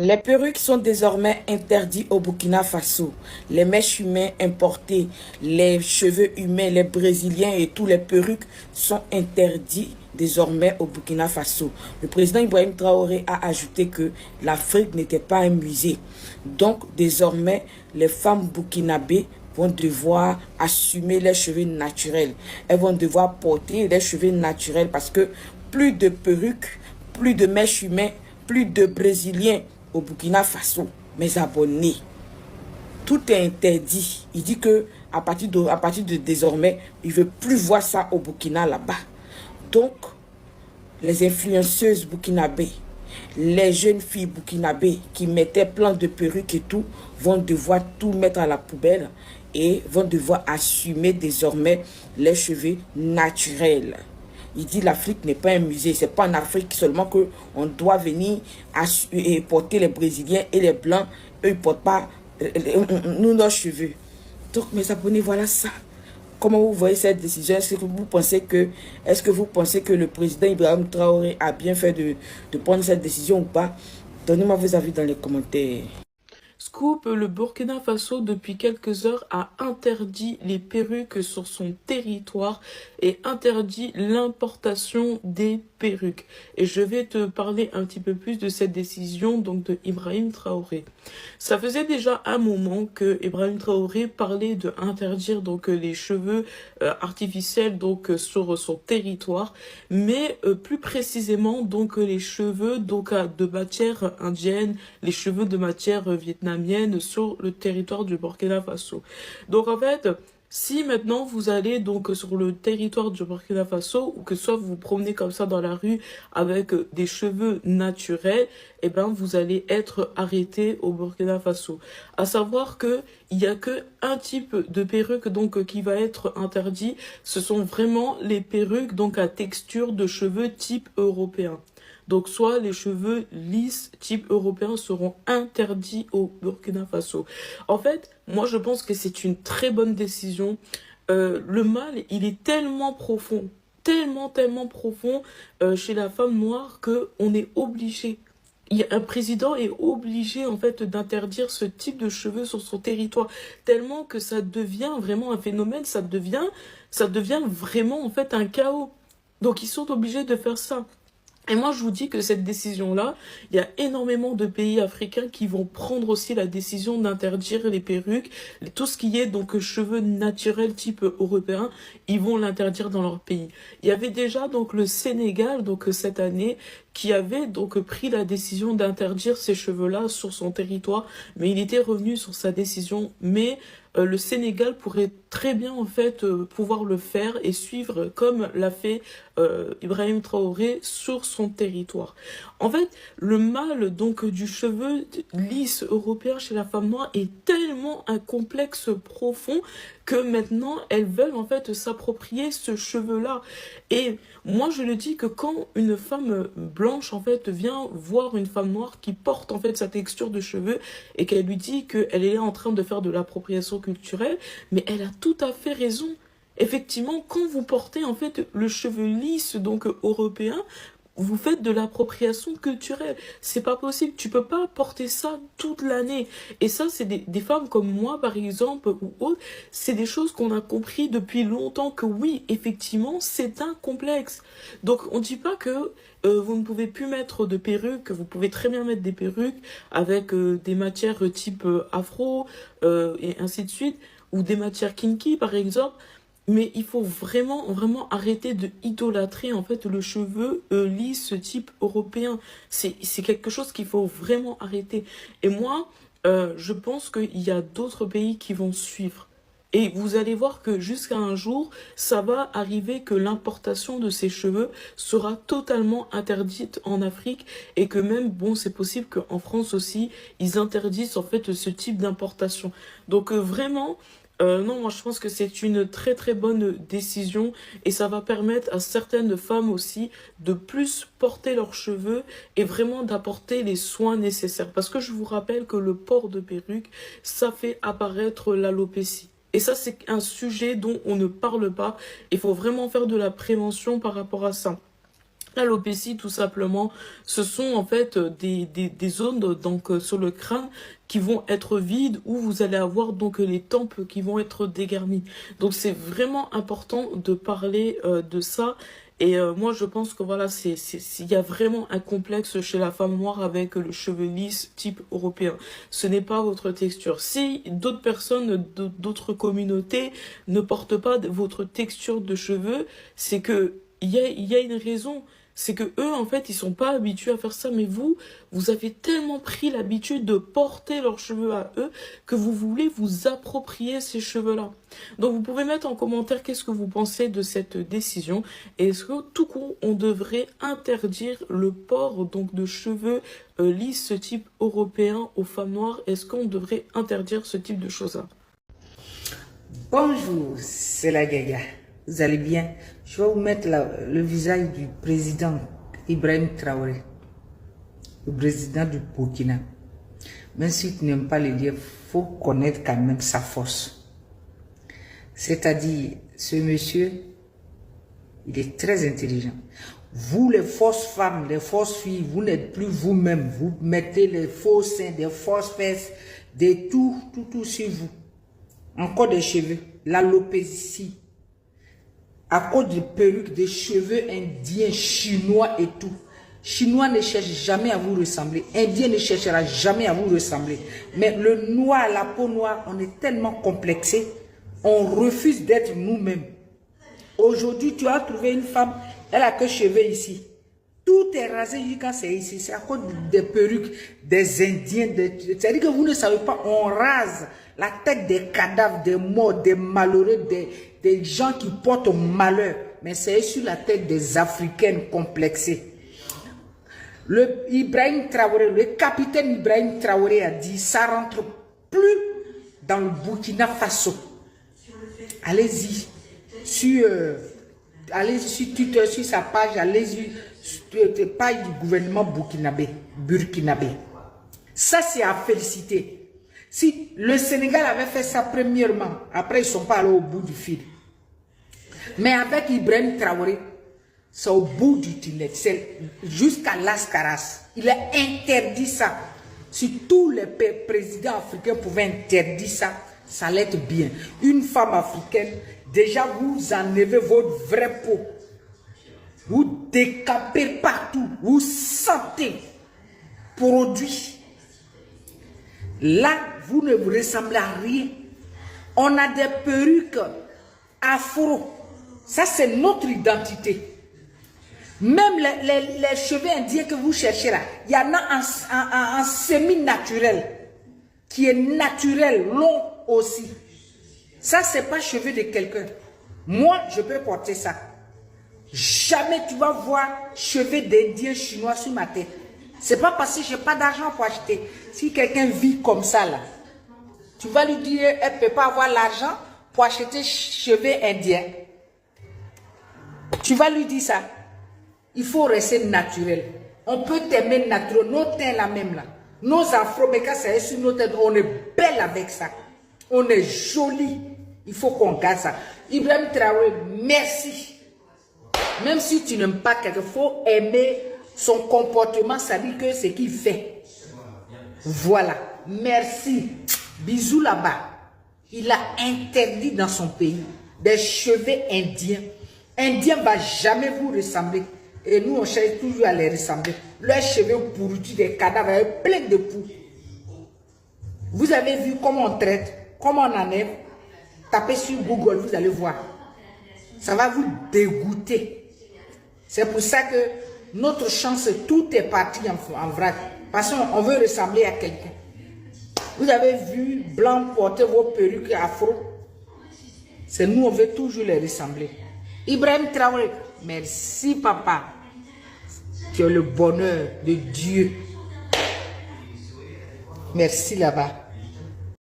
Les perruques sont désormais interdites au Burkina Faso. Les mèches humaines importées, les cheveux humains, les brésiliens et tous les perruques sont interdits désormais au Burkina Faso. Le président Ibrahim Traoré a ajouté que l'Afrique n'était pas un musée. Donc désormais, les femmes burkinabées vont devoir assumer les cheveux naturels. Elles vont devoir porter les cheveux naturels parce que plus de perruques, plus de mèches humaines, plus de brésiliens au Burkina Faso, mes abonnés. Tout est interdit. Il dit que à partir de désormais, il ne veut plus voir ça au Burkina là-bas. Donc, les influenceuses burkinabées, les jeunes filles burkinabées qui mettaient plein de perruques et tout, vont devoir tout mettre à la poubelle et vont devoir assumer désormais les cheveux naturels. Il dit l'Afrique n'est pas un musée, c'est pas en Afrique seulement qu'on doit venir et porter les Brésiliens et les Blancs, eux ils portent pas nous nos cheveux. Donc mes abonnés, voilà ça. Comment vous voyez cette décision? Est-ce que vous pensez que le président Ibrahim Traoré a bien fait de prendre cette décision ou pas? Donnez-moi vos avis dans les commentaires. Scoop, le Burkina Faso, depuis quelques heures, a interdit les perruques sur son territoire et interdit l'importation des perruques. Et je vais te parler un petit peu plus de cette décision donc de Ibrahim Traoré. Ça faisait déjà un moment que Ibrahim Traoré parlait de interdire donc les cheveux artificiels donc sur son territoire, mais plus précisément donc les cheveux donc de matière indienne, les cheveux de matière vietnamienne sur le territoire du Burkina Faso. Donc en fait, si maintenant vous allez donc sur le territoire du Burkina Faso ou que soit vous vous promenez comme ça dans la rue avec des cheveux naturels, eh ben vous allez être arrêté au Burkina Faso. À savoir que il y a que un type de perruque donc qui va être interdit, ce sont vraiment les perruques donc à texture de cheveux type européen. Donc, soit les cheveux lisses type européen seront interdits au Burkina Faso. En fait, moi, je pense que c'est une très bonne décision. Le mal, il est tellement profond, tellement profond chez la femme noire que on est obligé. Un président est obligé en fait d'interdire ce type de cheveux sur son territoire tellement que ça devient vraiment un phénomène, ça devient vraiment en fait un chaos. Donc ils sont obligés de faire ça. Et moi, je vous dis que cette décision-là, il y a énormément de pays africains qui vont prendre aussi la décision d'interdire les perruques, tout ce qui est donc cheveux naturels type européen, ils vont l'interdire dans leur pays. Il y avait déjà donc le Sénégal, donc cette année, qui avait donc pris la décision d'interdire ces cheveux-là sur son territoire, mais il était revenu sur sa décision. Mais le Sénégal pourrait très bien en fait pouvoir le faire et suivre comme l'a fait Ibrahim Traoré sur son territoire. En fait, le mal donc du cheveu lisse européen chez la femme noire est tellement un complexe profond que maintenant elles veulent en fait s'approprier ce cheveu-là. Et moi je le dis que quand une femme blanche en fait vient voir une femme noire qui porte en fait sa texture de cheveux et qu'elle lui dit qu'elle est en train de faire de l'appropriation culturelle, mais elle a tout à fait raison. Effectivement, quand vous portez en fait le cheveu lisse donc européen, vous faites de l'appropriation culturelle. C'est pas possible. Tu peux pas porter ça toute l'année. Et ça, c'est des femmes comme moi, par exemple, ou autres. C'est des choses qu'on a compris depuis longtemps que oui, effectivement, c'est un complexe. Donc, on dit pas que vous ne pouvez plus mettre de perruques. Vous pouvez très bien mettre des perruques avec des matières type afro et ainsi de suite. Ou des matières kinky, par exemple. Mais il faut vraiment arrêter de idolâtrer en fait le cheveu lisse type européen. C'est quelque chose qu'il faut vraiment arrêter. Et moi, je pense qu'il y a d'autres pays qui vont suivre. Et vous allez voir que jusqu'à un jour, ça va arriver que l'importation de ces cheveux sera totalement interdite en Afrique et que même, bon, c'est possible qu'en France aussi, ils interdisent en fait ce type d'importation. Donc vraiment, non, moi je pense que c'est une très bonne décision et ça va permettre à certaines femmes aussi de plus porter leurs cheveux et vraiment d'apporter les soins nécessaires. Parce que je vous rappelle que le port de perruque, ça fait apparaître l'alopécie. Et ça, c'est un sujet dont on ne parle pas. Il faut vraiment faire de la prévention par rapport à ça. L'alopécie, tout simplement, ce sont en fait des zones donc sur le crâne qui vont être vides, où vous allez avoir donc les tempes qui vont être dégarnies. Donc c'est vraiment important de parler de ça. Et moi je pense que voilà, il y a vraiment un complexe chez la femme noire avec le cheveu lisse type européen. Ce n'est pas votre texture. Si d'autres personnes d'autres communautés ne portent pas votre texture de cheveux, c'est que il y a une raison. C'est que eux, en fait, ils sont pas habitués à faire ça. Mais vous avez tellement pris l'habitude de porter leurs cheveux à eux que vous voulez vous approprier ces cheveux-là. Donc, vous pouvez mettre en commentaire qu'est-ce que vous pensez de cette décision. Et est-ce que, tout court, on devrait interdire le port donc de cheveux lisses, ce type européen aux femmes noires? Est-ce qu'on devrait interdire ce type de choses-là? Bonjour, c'est la Gaga. Vous allez bien? Je vais vous mettre le visage du président Ibrahim Traoré, le président du Burkina. Même si tu n'aimes pas le dire, il faut connaître quand même sa force. C'est-à-dire, ce monsieur, il est très intelligent. Vous, les fausses femmes, les fausses filles, vous n'êtes plus vous-même. Vous mettez les faux seins, des fausses fesses, des tout sur vous. Encore des cheveux, l'alopécie. À cause de perruques, des cheveux indiens, chinois et tout. Chinois ne cherche jamais à vous ressembler. Indien ne cherchera jamais à vous ressembler. Mais le noir, la peau noire, on est tellement complexé. On refuse d'être nous-mêmes. Aujourd'hui, tu as trouvé une femme, elle a que cheveux ici. Tout est rasé quand c'est ici. C'est à cause des perruques, des Indiens. C'est-à-dire que vous ne savez pas, on rase la tête des cadavres, des morts, des malheureux, des gens qui portent malheur. Mais c'est sur la tête des Africaines complexées. Le Ibrahim Traoré, le capitaine Ibrahim Traoré a dit, ça rentre plus dans le Burkina Faso. Allez-y sur Twitter, sur sa page, allez-y sur la page du gouvernement burkinabé. Ça, c'est à féliciter. Si le Sénégal avait fait ça premièrement, après ils ne sont pas allés au bout du fil. Mais avec Ibrahim Traoré, c'est au bout du tunnel, c'est jusqu'à Las-Caras. Il a interdit ça. Si tous les présidents africains pouvaient interdire ça, ça allait être bien. Une femme africaine, déjà vous enlevez votre vraie peau. Vous décapez partout. Vous sentez produit. Là, vous ne vous ressemblez à rien. On a des perruques afro. Ça, c'est notre identité. Même les cheveux indiens que vous cherchez là, il y en a un semi-naturel, qui est naturel, long aussi. Ça, c'est pas cheveux de quelqu'un. Moi, je peux porter ça. Jamais tu vas voir cheveux d'Indien chinois sur ma tête. C'est pas parce que je n'ai pas d'argent pour acheter. Si quelqu'un vit comme ça là, tu vas lui dire, elle ne peut pas avoir l'argent pour acheter cheveux indiens. Tu vas lui dire ça. Il faut rester naturel. On peut t'aimer naturel. Nos teints la même là. Nos afro, mais quand c'est sur nos têtes, on est belle avec ça. On est joli. Il faut qu'on garde ça. Ibrahim Traoré, merci. Même si tu n'aimes pas quelqu'un, il faut aimer son comportement, ça dit que ce qu'il fait. Voilà. Merci. Bisous là-bas. Il a interdit dans son pays des cheveux indiens. Indien ne va jamais vous ressembler. Et nous, on cherche toujours à les ressembler. Leurs cheveux pourris, des cadavres pleins de poux. Vous avez vu comment on traite, comment on enlève. Tapez sur Google, vous allez voir. Ça va vous dégoûter. C'est pour ça que notre chance, tout est parti en vrac. Parce qu'on veut ressembler à quelqu'un. Vous avez vu blanc porter vos perruques afro. C'est nous, on veut toujours les ressembler. Ibrahim Traoré, merci papa. Tu as le bonheur de Dieu. Merci là-bas.